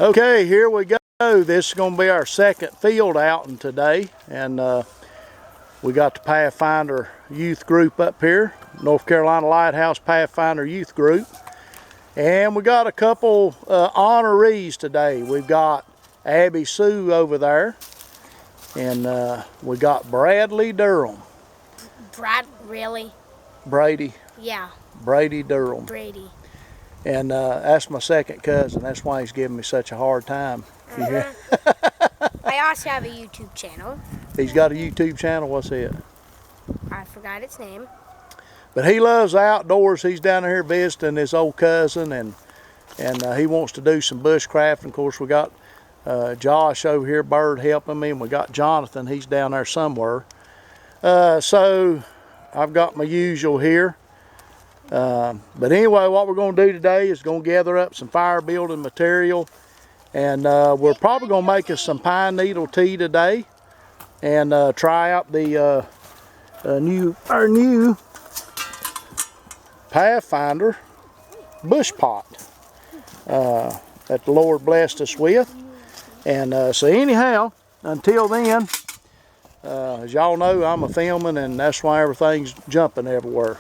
Okay, here we go. This is going to be our second field outing today, and we got the Pathfinder youth group up here, North Carolina Lighthouse Pathfinder youth group, and we got a couple honorees today. We've got Abby Sue over there, and we got Bradley Durham. Really? Brady. Yeah. Brady Durham. Brady. And that's my second cousin. That's why he's giving me such a hard time. I also have a YouTube channel. He's got a YouTube channel. What's it? I forgot its name. But he loves the outdoors. He's down here visiting his old cousin, and he wants to do some bushcraft. Of course, we got Josh over here, Bird, helping me, and we got Jonathan. He's down there somewhere. So I've got my usual here. But anyway, what we're going to do today is going to gather up some fire building material, and we're probably going to make us some pine needle tea today, and try out the our new Pathfinder bush pot that the Lord blessed us with. And so anyhow, until then, as y'all know, I'm a filming, and that's why everything's jumping everywhere.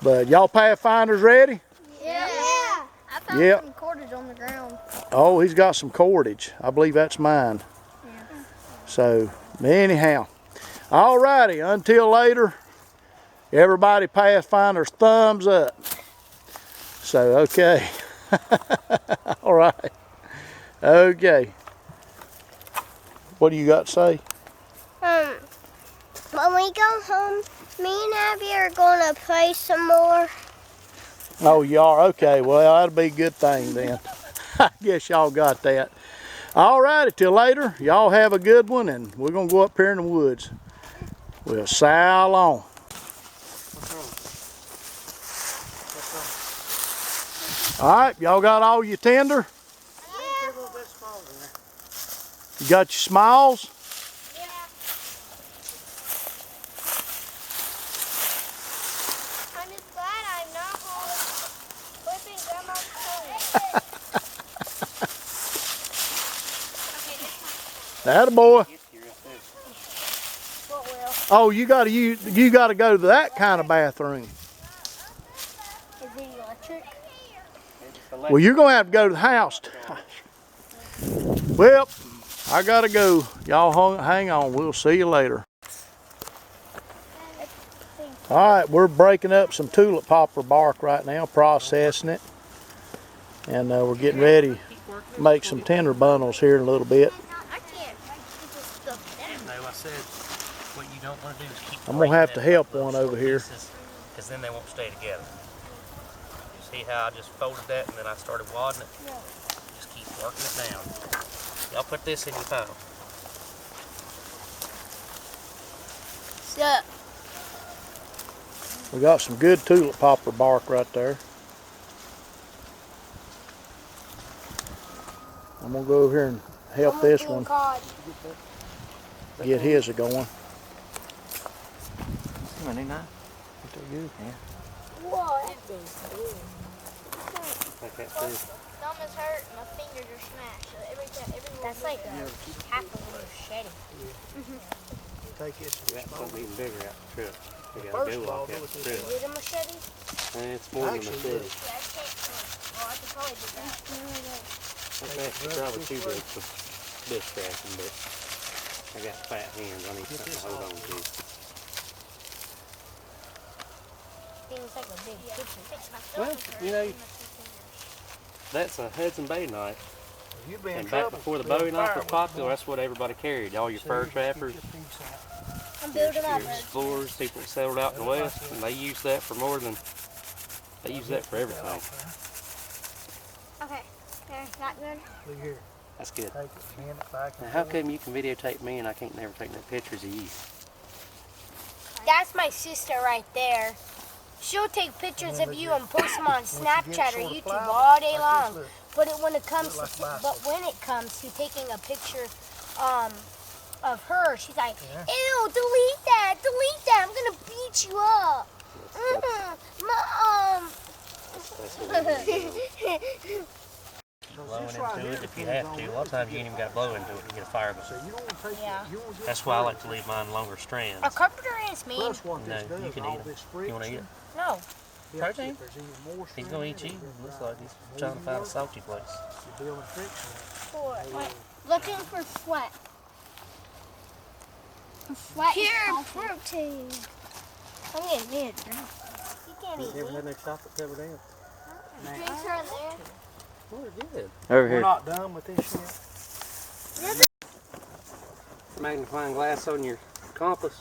But y'all Pathfinders ready? Yeah. I found some cordage on the ground. Oh, he's got some cordage. I believe that's mine. Yeah. So anyhow, alrighty, until later, everybody Pathfinders thumbs up. So okay. All right. Okay. What do you got to say? When we go home, me and Abby are going to play some more. Oh, you are? Okay, well, that'll be a good thing then. I guess y'all got that. All righty, till later. Y'all have a good one, and we're going to go up here in the woods. We'll sail on. All right, y'all got all your tinder? Yeah. You got your smiles? Attaboy. Oh, you gotta go to that kind of bathroom. Is it electric? Well, you're gonna have to go to the house. Well, I gotta go. Y'all hang on. We'll see you later. All right, we're breaking up some tulip poplar bark right now, processing it, and we're getting ready to make some tinder bundles here in a little bit. I'm gonna have to help one over here, because then they won't stay together. See how I just folded that and then I started wadding it? Just keep working it down. Y'all put this in your pile. Sup? We got some good tulip poplar bark right there. I'm gonna go over here and help this one get his going. Money now. Good. What? Like that too. Thumb is hurt, my fingers are smashed. So that's like half of a machete. Take this. That's something even bigger out the truck. We gotta go like that truck. Is it a machete? And it's more than a machete. Yeah, I can't. Well, I could probably do that. That's actually probably too big for bush crafting, but I got fat hands. I need something to hold on to. Seems like a big kitchen. Well, you know, that's a Hudson Bay knife. And back before the Bowie knife was popular, that's what everybody carried. All your fur trappers, I'm building up. your explorers, people that settled out in the West, and they use that for more than, they use that for everything. Okay, there's not good. Look here. That's good. Take it, hand it back. Now, how come you can videotape me and I can't never take no pictures of you? That's my sister right there. She'll take pictures of you and post them on Snapchat or YouTube all day long. But when it comes to taking a picture of her, she's like, ew, delete that, I'm gonna beat you up. Mom. Blowing in into it if you have to. A lot of times you ain't even got to blow into it to get a fire going. Yeah. That's why I like to leave mine longer strands. A carpenter ants mean. No, you can eat them. You want to eat it? No. Protein? He's going to eat you. Looks like he's trying to find a salty place. Looking for sweat. Sweat. Pure protein. I'm getting me a drink. You can't eat Never me. had no chocolate covered ants. Drinks are there. Oh, they're good. Over We're here. not done with this yet. Magnifying glass on your compass.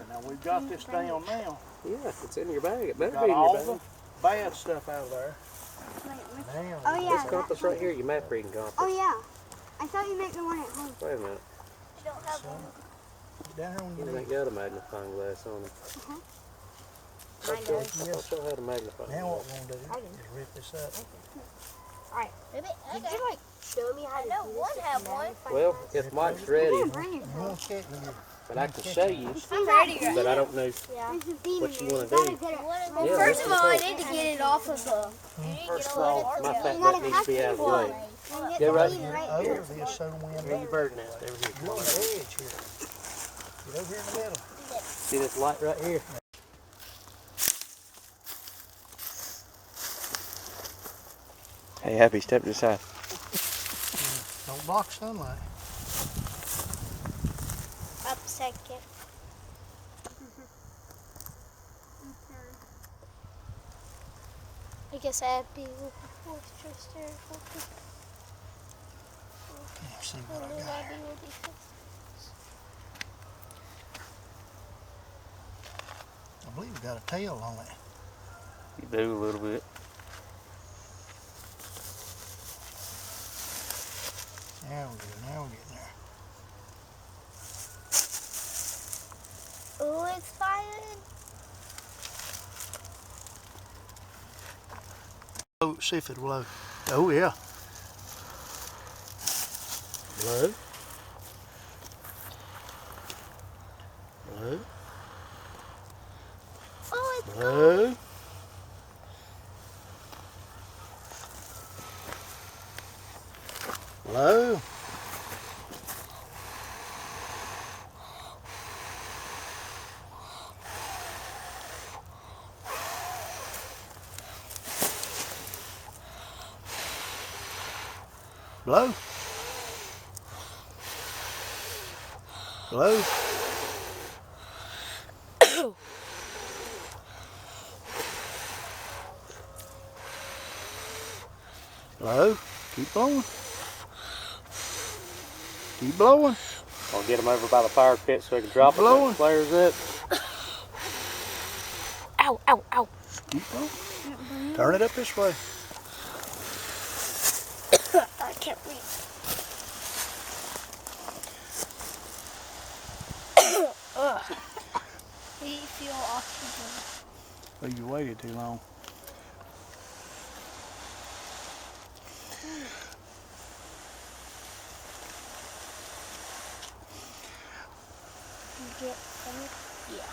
Now we've got this down now. Yeah, it's in your bag. It better Got be in all your the bag. bad stuff out of there. Oh Now, yeah. This compass right here, your map reading compass. Oh yeah. I thought you meant the one at home. Wait a minute. You don't have one. get down here on your You ain't knees. got a magnifying glass on it. I Mine still does. had a magnifying Now what glass. we're gonna do is rip this up. Alright. Did you like show me how to do one have one. Well, if Mike's ready, Yeah, bring it. You won't check me. but I can show you, I'm ready. but I don't know Yeah. There's a bean what in you there. want to gotta do. get it. Well, Yeah, first of all, I that's need to get it off of the. First of all, my fat butt needs to be out of the way. And get Go the right bean here. right Over here. this so the wind Here's your bird nest over here. You're on the edge here. Get over here in the middle. See this light right here? Hey, Happy, step to the side. Don't block sunlight. Up second. I guess I have to be fortress there. Can't see Oh, what I no, got. that'd be really fast. I believe we got a tail on it. You do a little bit. Now we're good. Now we're getting there. Oh, it's firing. Oh, see if it'll blow. Oh yeah. Blow. Blow. Oh, it's Blow. Blow. Blow. Blow. Blow. Keep blowing. Keep blowing. I'll get them over by the fire pit so we can drop it when blowing. it flares up. Ow, ow, ow. Keep blowing. Turn it up this way. I can't read. Do you feel oxygen? Oh, you waited too long. Get some? Yeah.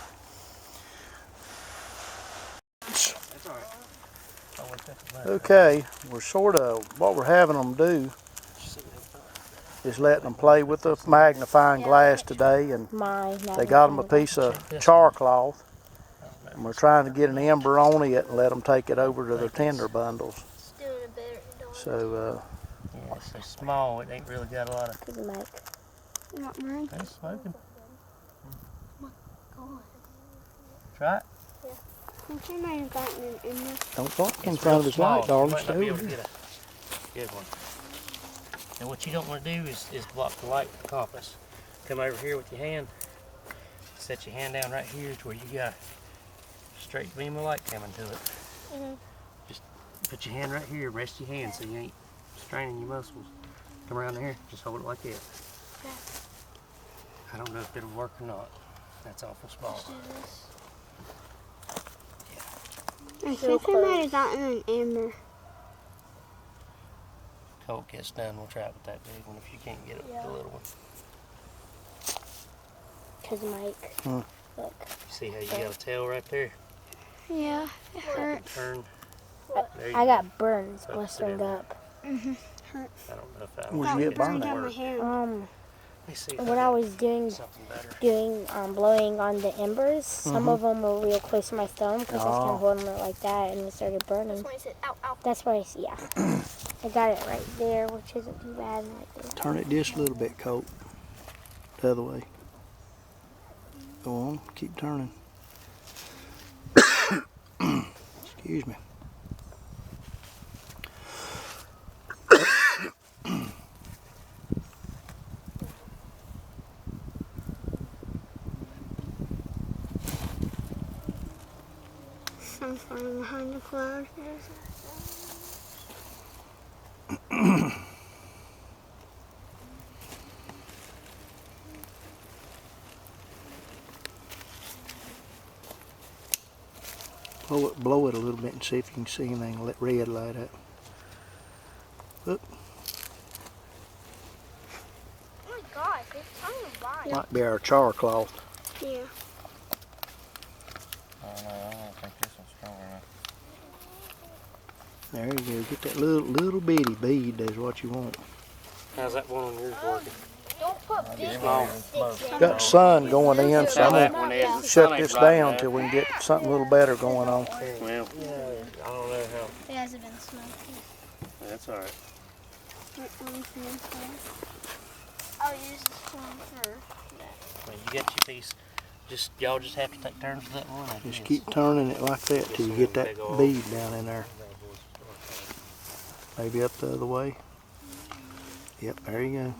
That's all right. Okay, we're sort of, what we're having them do is letting them play with the magnifying glass today, and Mine. they got them a piece of char cloth, and we're trying to get an ember on it and let them take it over to their tinder bundles. It's doing a better. So, Yeah, it's so small, it ain't really got a lot of. Good mic. Not mine. It's smoking. Try it. Don't you mind gotten an ember? don't talk in It's front of real his light, small. darling. You might not be able to Stay get a good one. And what you don't want to do is block the light with the compass. Come over here with your hand. Set your hand down right here to where you got a straight beam of light coming to it. Mhm. Just put your hand right here. Rest your hand so you ain't straining your muscles. Come around here. Just hold it like that. I don't know if it'll work or not. That's awful small. I think I might have gotten an ember. Colt gets done, we'll try it with that big one if you can't get it with the little one. Cause Mike. Look. See how you got a tail right there? Yeah, it hurt. Turn. There you I go. got burns Focus it blistering in. up. I don't know if I Where'd you get burned at? Let me see if When I was doing something better. blowing on the embers, some of them were real close to my thumb because I was kind Oh. of holding it like that and it started burning. That's why I said, ow, ow. That's why yeah. I got it right there, which isn't too bad. Right there. Turn it just a little bit, Colt. The other way. Go on, keep turning. Excuse me. Something behind the clouds. Blow it a little bit and see if you can see anything red light up. Oop, Oh my gosh, it's turning white. might be our char cloth. Yeah. I don't think this one's strong enough. There you go. Get that little bitty bead is what you want. How's that one on yours working? Don't put big small. sticks in. Got the sun going in, so I'm that gonna one is. shut this down till we can get something a little better going on. Well, I don't know how. It hasn't been smoky. That's all right. I'll use this one for Well, you get your piece. Y'all just have to take turns with that one. I Just guess. keep turning it like that till you get that bead down in there. Maybe up the other way. Yep, there you go.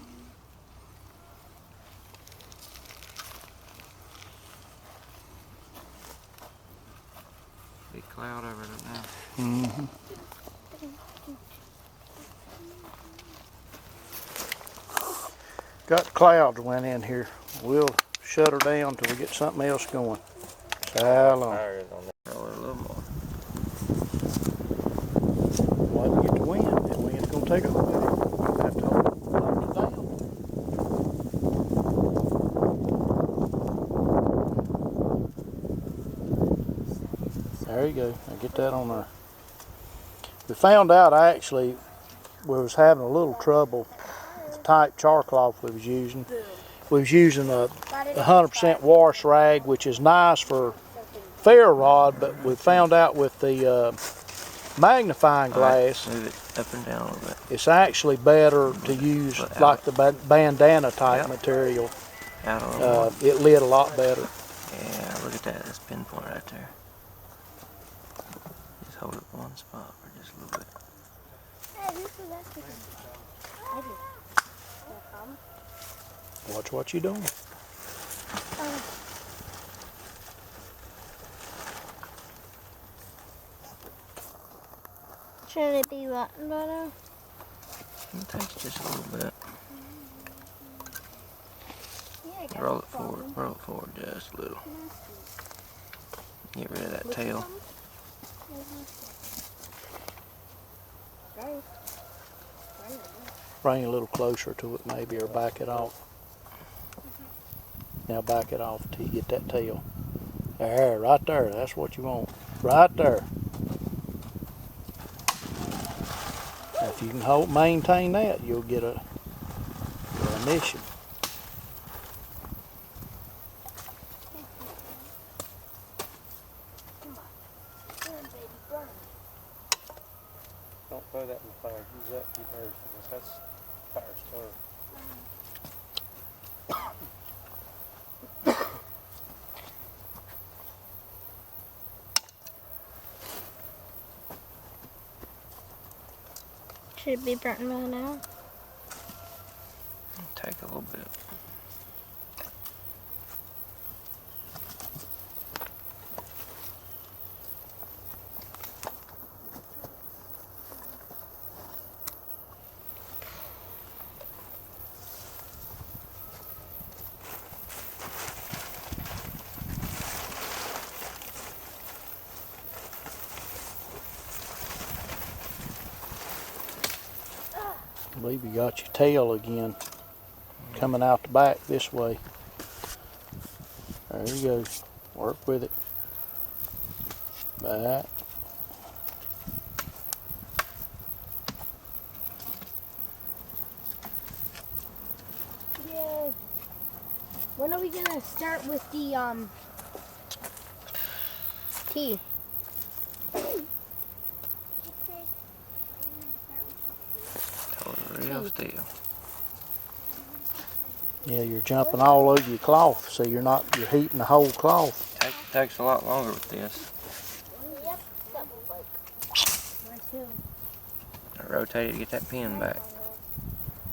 Big cloud over it now. Mm-hmm. Got the clouds went in here. We'll shut her down till we get something else going. How long? Fire on there. Roll it a little more. Why we get the wind? The wind's gonna take over with it. We'll have to hold it down. There you go. Now get that on there. We found out actually we was having a little trouble with the type char cloth we was using. We was using a 100% wash rag, which is nice for ferro rod, but we found out with the magnifying glass, Move it up and down a little bit. it's actually better to use like the bandana type Yep. material. Out a little more. It lit a lot better. Yeah, look at that. That's pinpoint right there. Just hold it one spot for just a little bit. Watch what you're doing. Should it be rotten butter? It takes just a little bit. Yeah, Roll it forward just a little. Get rid of that tail. Bring it a little closer to it maybe, or back it off. Now back it off till you get that tail. There, right there. That's what you want. Right there. Now, if you can maintain that, you'll get a mission. Don't throw that in the fire. Use that for your birds because that's fire starter. Should it be burnt by now? Take a little bit. I believe you got your tail again coming out the back this way. There you go. Work with it. Back. When are we gonna start with the tea? Total real steel. Yeah, you're jumping all over your cloth, so you're heating the whole cloth. Takes a lot longer with this. Yep, that will work. Where to? Rotate it to get that pin back.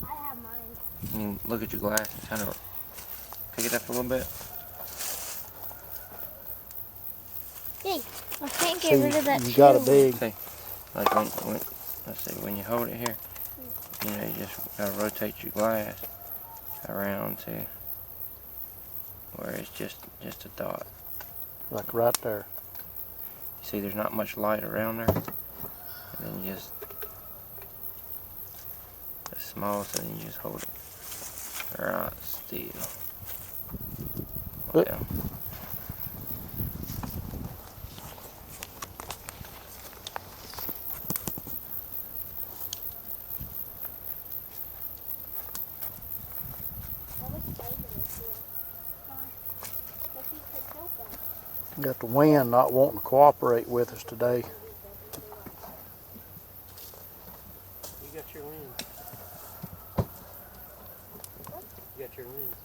I have mine. And look at your glass and kind of pick it up a little bit. Hey, I can't get See, rid of that you got a too. big, See, like when let's see, when you hold it here, you know, you just gotta rotate your glass around to where it's just a dot. like right there. See, there's not much light around there, and then you just the smallest, and you just hold it right still. Oop. Yeah. Got the wind not wanting to cooperate with us today. You got your lens. You got your lens.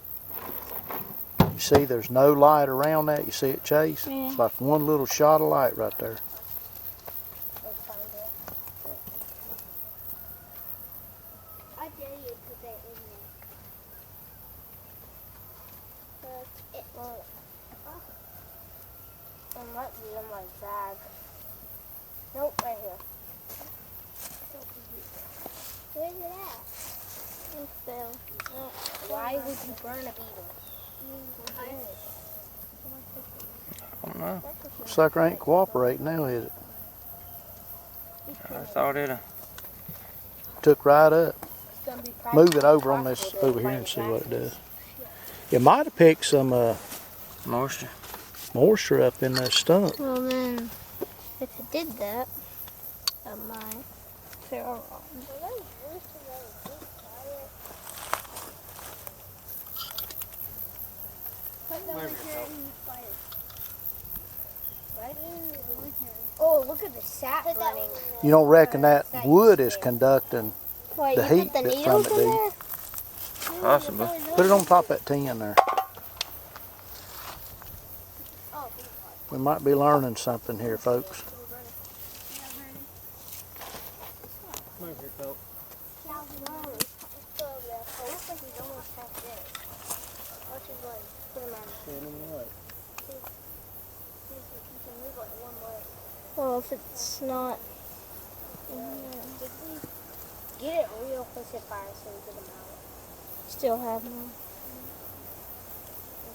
You see there's no light around that? You see it, Chase? Yeah. It's like one little shot of light right there. I dare you put that in there. But it won't. It might be in my bag. Nope, right here. Where's it at? It fell. Why would you burn a beetle? I don't know. Sucker ain't cooperating now, is it? I thought it. Took right up. It's gonna be Move it over on this over here and see what it does. It might have picked some Moisture. moisture up in that stump. Well then, if it did that, I might feel wrong. Oh, look at the sap burning. You don't reckon that wood is conducting Wait, the you heat put the that needles from it, in do you? there? Possibly. Put it on top of that tin there. We might be learning something here, folks. Come over here, Colt. Well, if it's not. Get it real close to fire so we get them out. Still have none.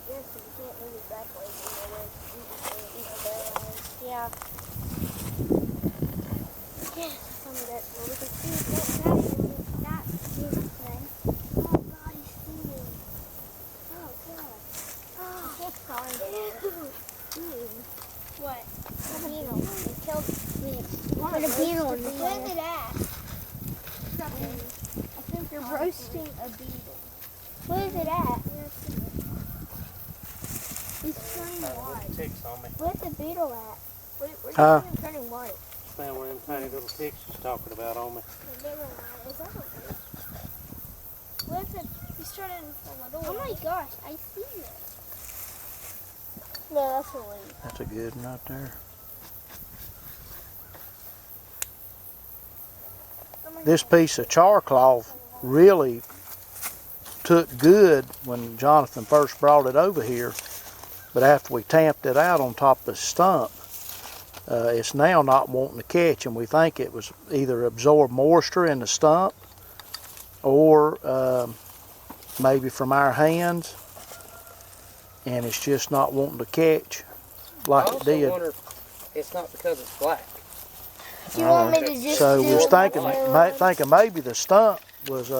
Yes, you can't move it back way. Yeah. Yeah, some of that. Well, we can see that thing. Oh God, he's steaming. Oh God. Oh, sorry. What? A beetle. It killed me. Put a beetle in the Where's fire. it at? I think you're roasting a beetle. Where's it at? He's turning white. Ticks on me. Where's the beetle at? Where's Huh? he turning white? Found one of them tiny little ticks she's talking about on me. Is that a Where's it? He's turning a little. Oh my gosh, I see it. No, that's a leaf. That's a good one right there. This piece of char cloth really took good when Jonathan first brought it over here, but after we tamped it out on top of the stump, it's now not wanting to catch, and we think it was either absorbed moisture in the stump or maybe from our hands, and it's just not wanting to catch like it did. I wonder if it's not because it's black. Do you want me to just So do we was it thinking maybe the stump was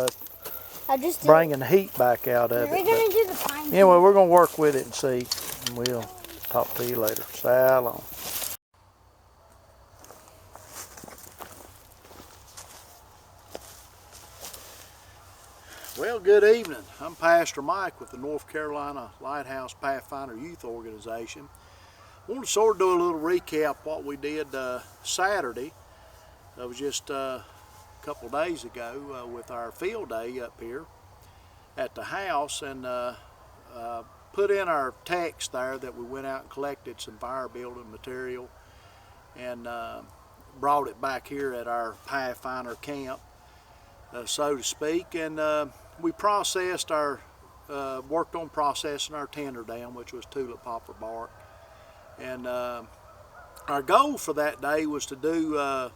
I just did. bringing the heat back out of We're it. gonna do the pine. Anyway, we're going to work with it and see, and we'll talk to you later. So long. Well, good evening. I'm Pastor Mike with the North Carolina Lighthouse Pathfinder Youth Organization. I want to sort of do a little recap what we did Saturday. That was just a couple of days ago with our field day up here at the house, and put in our text there that we went out and collected some fire building material and brought it back here at our Pathfinder camp, so to speak, and we processed our, worked on processing our tinder down, which was tulip poplar bark. And our goal for that day was to do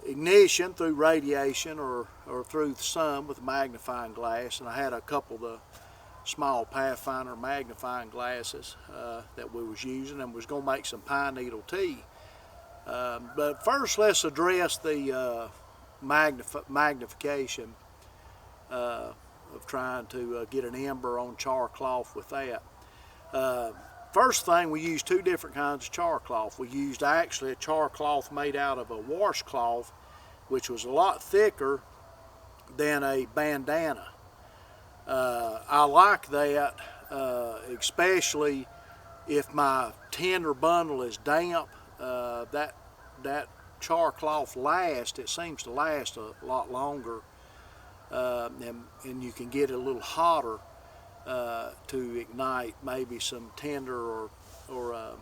ignition through radiation or through the sun with a magnifying glass. And I had a couple of the small Pathfinder magnifying glasses that we was using, and was going to make some pine needle tea. But first, let's address the magnification of trying to get an ember on char cloth with that. First thing, we used two different kinds of char cloth. We used actually a char cloth made out of a washcloth, which was a lot thicker than a bandana. I like that, especially if my tinder bundle is damp. That char cloth lasts. It seems to last a lot longer. And you can get it a little hotter to ignite maybe some tinder or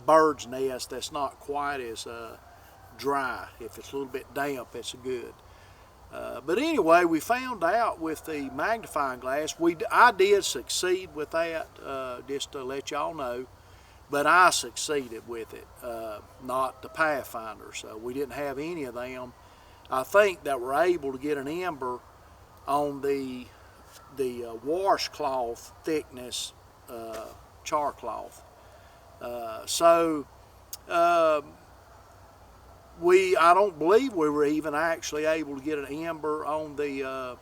bird's nest that's not quite as dry. If it's a little bit damp, it's good. But anyway, we found out with the magnifying glass, I did succeed with that, just to let y'all know, but I succeeded with it, not the Pathfinder. So we didn't have any of them. I think that we're able to get an ember on the washcloth thickness char cloth. I don't believe we were even actually able to get an ember on the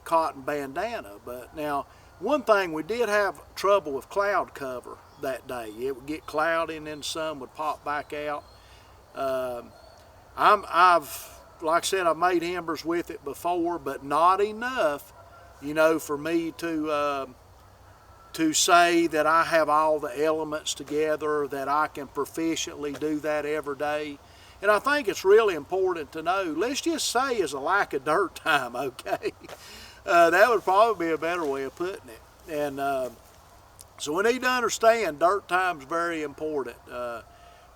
cotton bandana. But now, one thing, we did have trouble with cloud cover that day. It would get cloudy and then the sun would pop back out. Like I said, I've made embers with it before, but not enough, for me to say that I have all the elements together, that I can proficiently do that every day. And I think it's really important to know, let's just say it's a lack of dirt time, okay? That would probably be a better way of putting it. And so we need to understand dirt time is very important.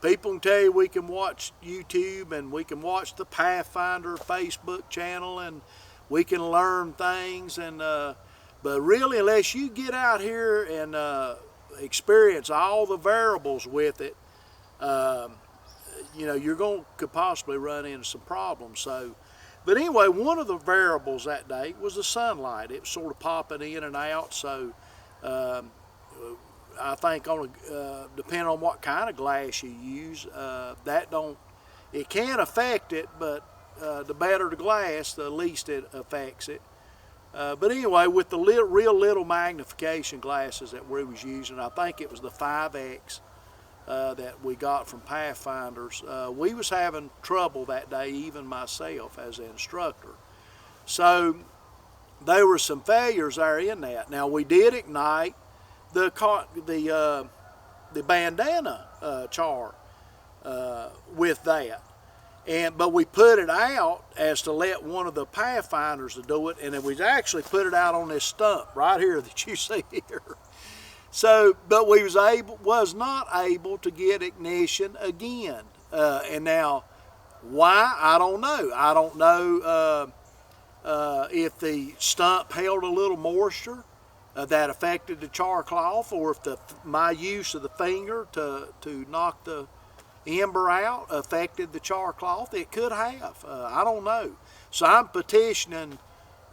People can tell you we can watch YouTube and we can watch the Pathfinder Facebook channel and we can learn things, and but really, unless you get out here and experience all the variables with it, you're could possibly run into some problems. So, but anyway, one of the variables that day was the sunlight. It was sort of popping in and out. So I think depending on what kind of glass you use, it can affect it, but the better the glass, the least it affects it. But anyway, with the real little magnification glasses that we was using, I think it was the 5X that we got from Pathfinders, we was having trouble that day, even myself as an instructor. So there were some failures there in that. Now, we did ignite the bandana char with that, but we put it out as to let one of the Pathfinders to do it, and then we actually put it out on this stump right here that you see here. So, but we was not able to get ignition again, and now why, I don't know. I don't know if the stump held a little moisture that affected the char cloth, or if my use of the finger to knock the ember out affected the char cloth. It could have. I don't know. So I'm petitioning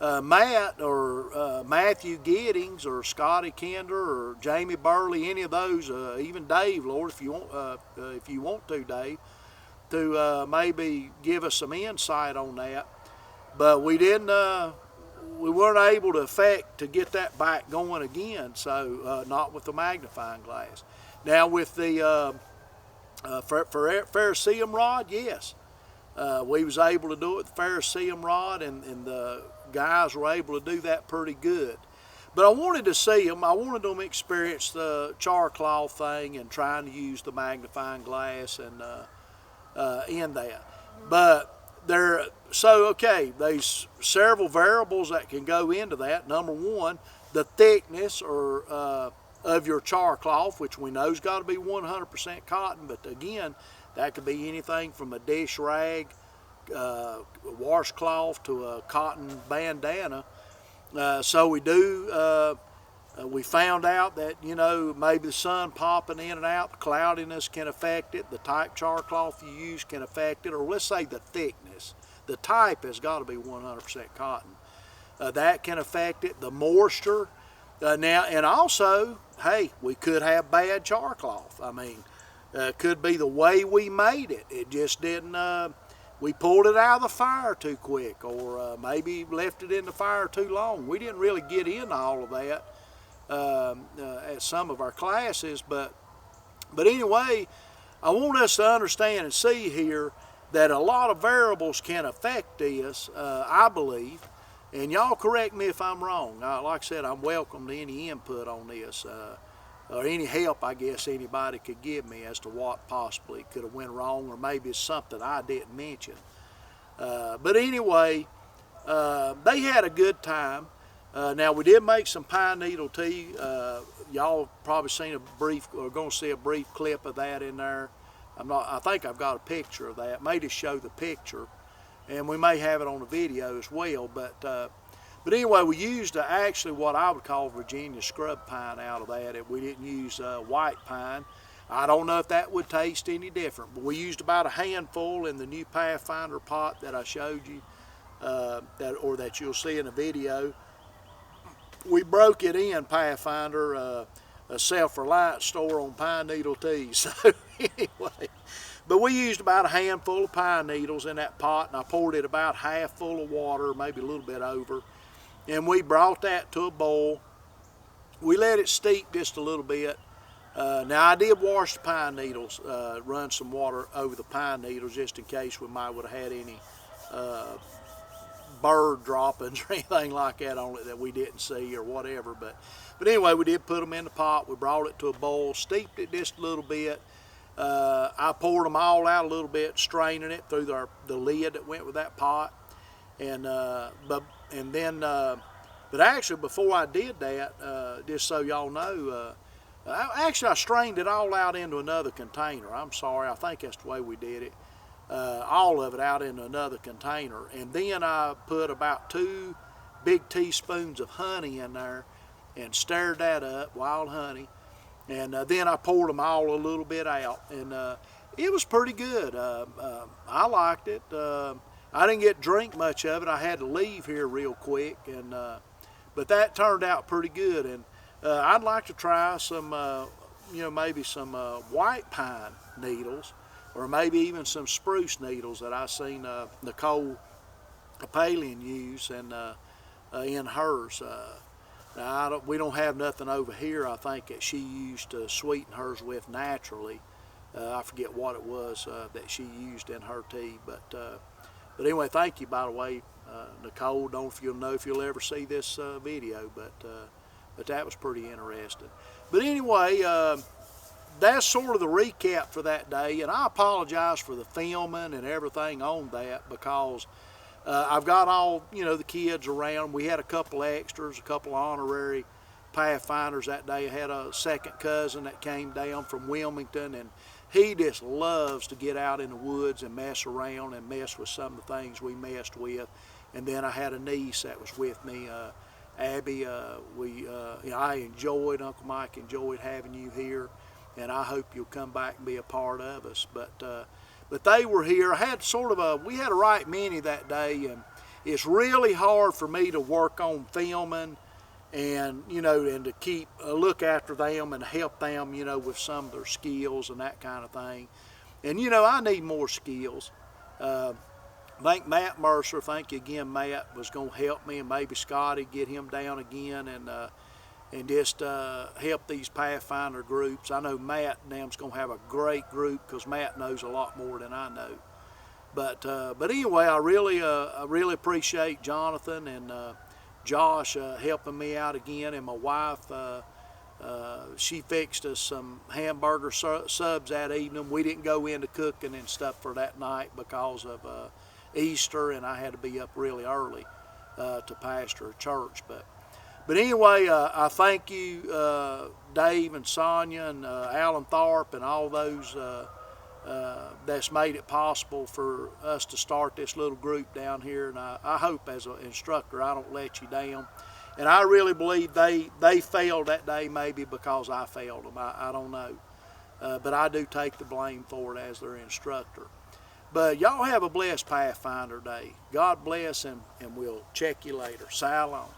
Matt or Matthew Giddings or Scotty Kinder or Jamie Burley, any of those, even Dave, Lord, if you want to, Dave, to maybe give us some insight on that. But we didn't. We weren't able to get that back going again. So not with the magnifying glass. Now with the ferrocerium rod, yes. We was able to do it with the Ferrocerium rod, and the guys were able to do that pretty good. But I wanted to see them. I wanted them to experience the char cloth thing and trying to use the magnifying glass and in that. But okay, there's several variables that can go into that. Number one, the thickness of your char cloth, which we know's got to be 100% cotton, but again, that could be anything from a dish rag, washcloth, to a cotton bandana. So we found out that, maybe the sun popping in and out, the cloudiness can affect it, the type char cloth you use can affect it, or let's say the thickness. The type has got to be 100% cotton. That can affect it, the moisture. Now, and also, hey, we could have bad char cloth. I mean, could be the way we made it. It just didn't, we pulled it out of the fire too quick, or maybe left it in the fire too long. We didn't really get into all of that at some of our classes, but anyway, I want us to understand and see here that a lot of variables can affect this, I believe, and y'all correct me if I'm wrong. Like I said, I'm welcome to any input on this, or any help I guess anybody could give me as to what possibly could have went wrong, or maybe it's something I didn't mention. But anyway, they had a good time. Now we did make some pine needle tea. Y'all probably seen going to see a brief clip of that in there. I think I've got a picture of that. May just show the picture, and we may have it on the video as well. But anyway, we used actually what I would call Virginia scrub pine out of that. We didn't use white pine. I don't know if that would taste any different, but we used about a handful in the new Pathfinder pot that I showed you, that you'll see in the video. We broke it in Pathfinder, a self-reliant store on pine needle tea. So anyway, but we used about a handful of pine needles in that pot, and I poured it about half full of water, maybe a little bit over, and we brought that to a boil. We let it steep just a little bit. Now I did wash the pine needles, run some water over the pine needles just in case we might would have had any bird droppings or anything like that on it that we didn't see or whatever. But anyway, we did put them in the pot. We brought it to a boil, steeped it just a little bit. I poured them all out a little bit, straining it through the lid that went with that pot. But actually before I did that, just so y'all know, actually I strained it all out into another container. I'm sorry, I think that's the way we did it. All of it out into another container, and then I put about 2 big teaspoons of honey in there and stirred that up, wild honey, and then I poured them all a little bit out, and it was pretty good. I liked it. I didn't get to drink much of it. I had to leave here real quick, and but that turned out pretty good. And I'd like to try some, maybe some white pine needles, or maybe even some spruce needles that I seen Nicole Palin use in hers. Now we don't have nothing over here, I think, that she used to sweeten hers with naturally. I forget what it was that she used in her tea, but anyway, thank you, by the way, Nicole. Don't know if you'll ever see this video, but that was pretty interesting. But anyway, that's sort of the recap for that day, and I apologize for the filming and everything on that, because I've got all the kids around. We had a couple extras, a couple honorary Pathfinders that day. I had a second cousin that came down from Wilmington, and he just loves to get out in the woods and mess around and mess with some of the things we messed with. And then I had a niece that was with me, Abby. I enjoyed, Uncle Mike enjoyed having you here, and I hope you'll come back and be a part of us. But they were here. We had a right many that day, and it's really hard for me to work on filming and and to keep look after them and help them with some of their skills and that kind of thing. And I need more skills. I think Matt Mercer, thank you again, Matt, was going to help me, and maybe Scotty, get him down again and just help these Pathfinder groups. I know Matt and them's going to have a great group, because Matt knows a lot more than I know. But anyway, I really appreciate Jonathan and Josh helping me out again, and my wife. She fixed us some hamburger subs that evening. We didn't go into cooking and stuff for that night because of Easter, and I had to be up really early to pastor a church. But anyway, I thank you, Dave and Sonia and Alan Tharp and all those that's made it possible for us to start this little group down here. And I hope as an instructor I don't let you down. And I really believe they failed that day maybe because I failed them. I don't know. But I do take the blame for it as their instructor. But y'all have a blessed Pathfinder day. God bless, and we'll check you later. So long.